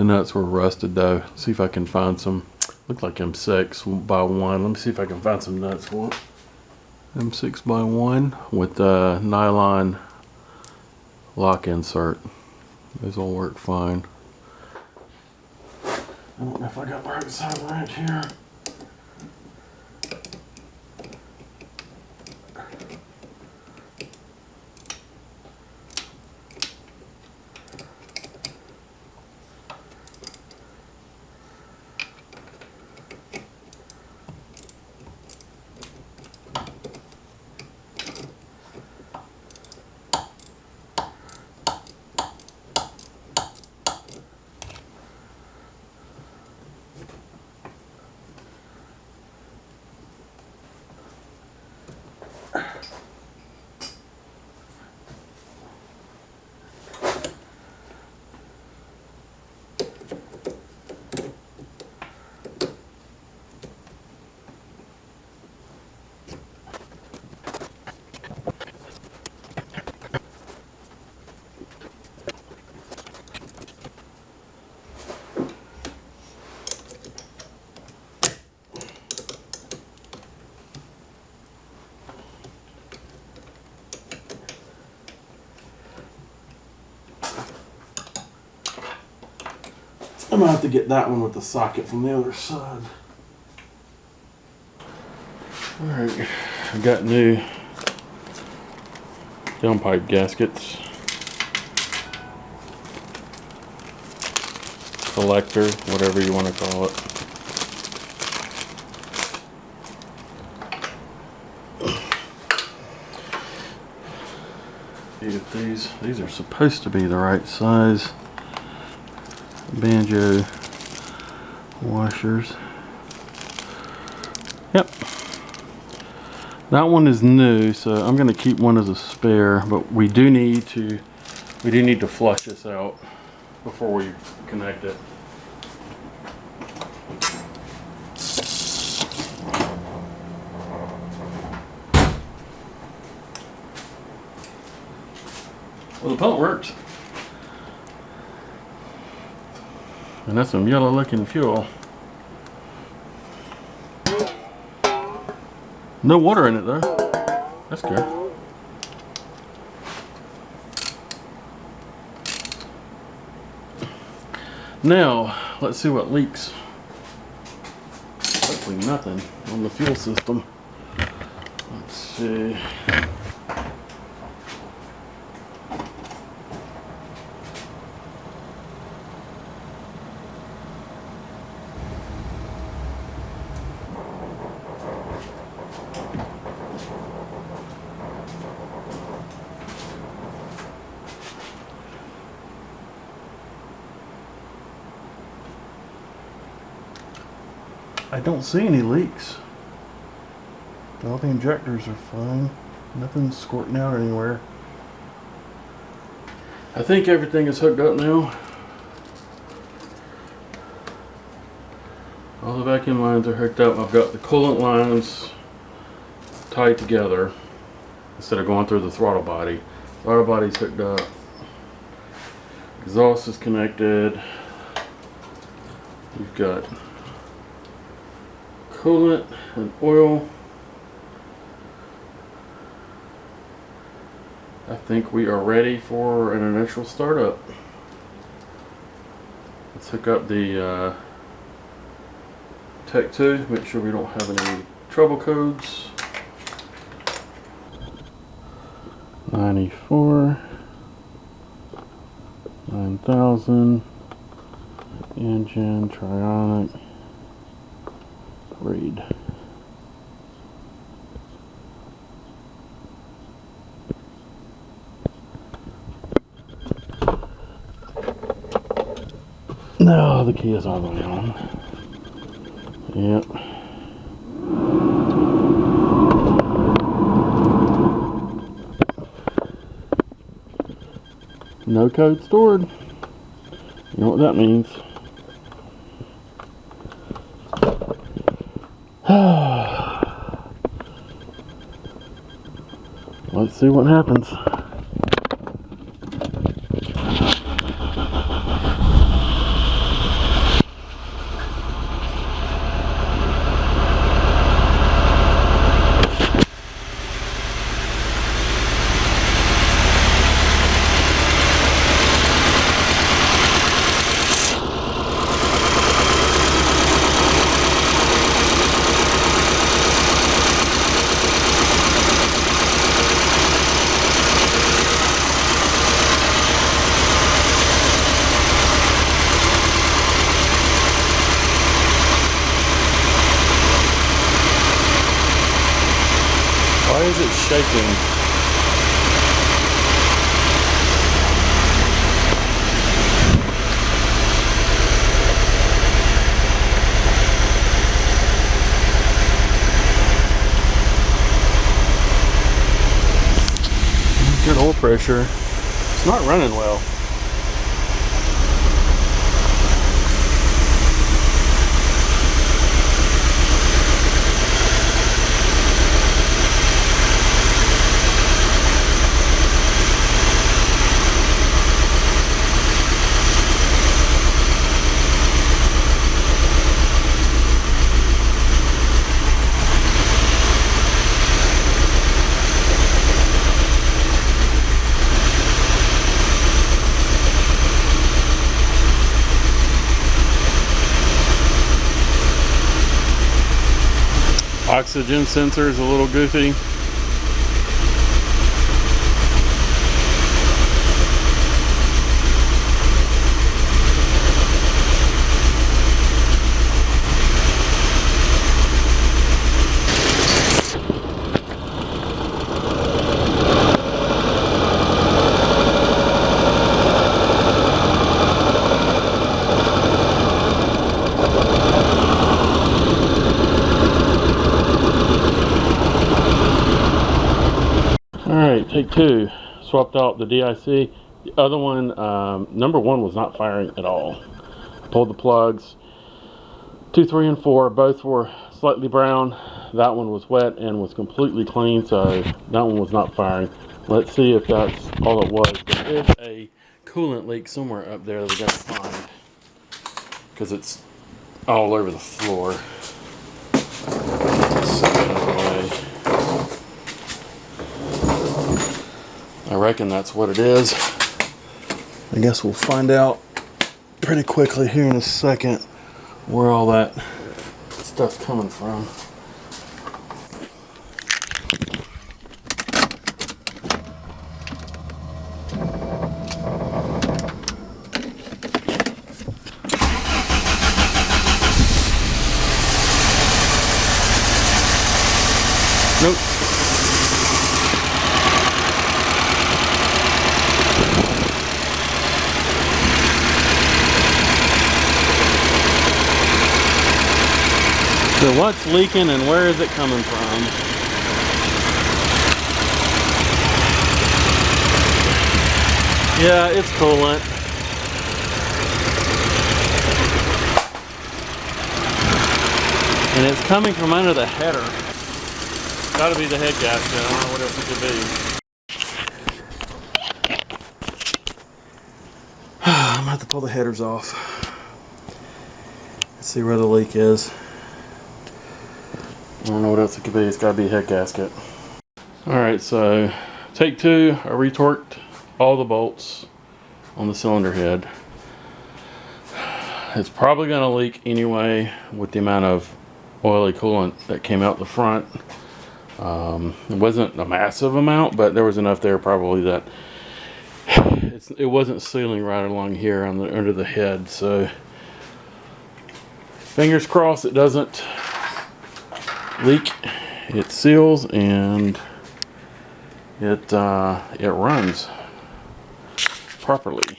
nuts were rusted though. See if I can find some. Look like M6 by 1. Let me see if I can find some nuts for it. M6 by 1 with a nylon lock insert. Those will work fine. I don't know if I got the right side wrench here. I'm gonna have to get that one with the socket from the other side. Alright, I got new downpipe gaskets. Collector, whatever you want to call it. Get these are supposed to be the right size. Banjo washers. Yep. That one is new, so I'm going to keep one as a spare, but we do need to flush this out before we connect it. Well, the pump works. And that's some yellow looking fuel. No water in it though. That's good. Now, let's see what leaks. Hopefully nothing on the fuel system. Let's see. I don't see any leaks. All the injectors are fine. Nothing's squirting out anywhere. I think everything is hooked up now. All the vacuum lines are hooked up. I've got the coolant lines tied together instead of going through the throttle body. Throttle body's hooked up. Exhaust is connected. We've got coolant and oil. I think we are ready for an initial startup. Let's hook up the Tech 2, make sure we don't have any trouble codes. 94, 9000, engine, trionic, read. No, the key is all the way on. Yep. No code stored. You know what that means. Let's see what happens. Why is it shaking? Good oil pressure. It's not running well. Oxygen sensor is a little goofy. Alright, take two. Swapped out the DIC. The other one, number one was not firing at all. Pulled the plugs. 2, 3, and 4, both were slightly brown. That one was wet and was completely clean, so that one was not firing. Let's see if that's all it was. There is a coolant leak somewhere up there that we got to find, because it's all over the floor. So, anyway, I reckon that's what it is. I guess we'll find out pretty quickly here in a second where all that stuff's coming from. Nope. So what's leaking and where is it coming from? Yeah, it's coolant. And it's coming from under the header. Gotta be the head gasket. I don't know what else it could be. I'm gonna have to pull the headers off. Let's see where the leak is. I don't know what else it could be. It's gotta be a head gasket. Alright, so take two. I retorqued all the bolts on the cylinder head. It's probably gonna leak anyway with the amount of oily coolant that came out the front. It wasn't a massive amount, but there was enough there probably that it wasn't sealing right along here on the under the head. So fingers crossed it doesn't leak. It seals and it runs properly.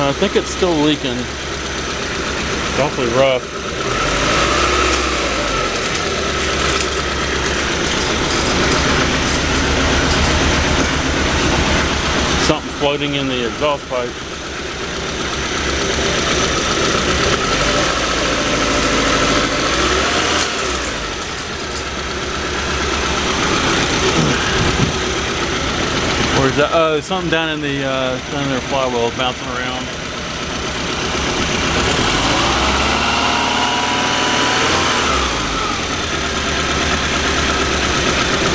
I think it's still leaking. It's awfully rough. Something floating in the exhaust pipe. Where's that? Oh, something down in their flywheel bouncing around.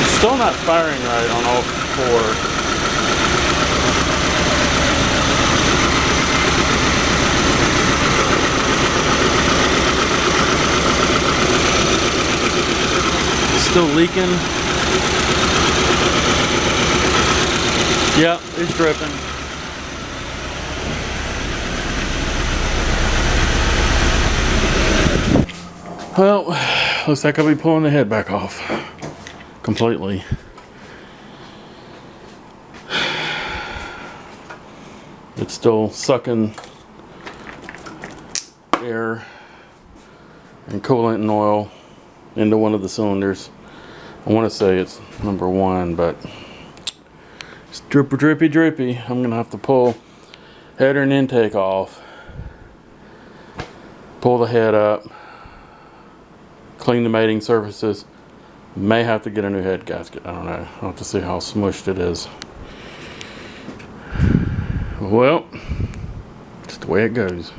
It's still not firing right on all four. Still leaking. Yeah, it's dripping. Well, looks like I'll be pulling the head back off completely. It's still sucking air and coolant and oil into one of the cylinders. I want to say it's number 1, but it's drippy drippy. I'm gonna have to pull header and intake off, pull the head up, clean the mating surfaces. May have to get a new head gasket. I don't know. I'll have to see how smushed it is. Well, just the way it goes.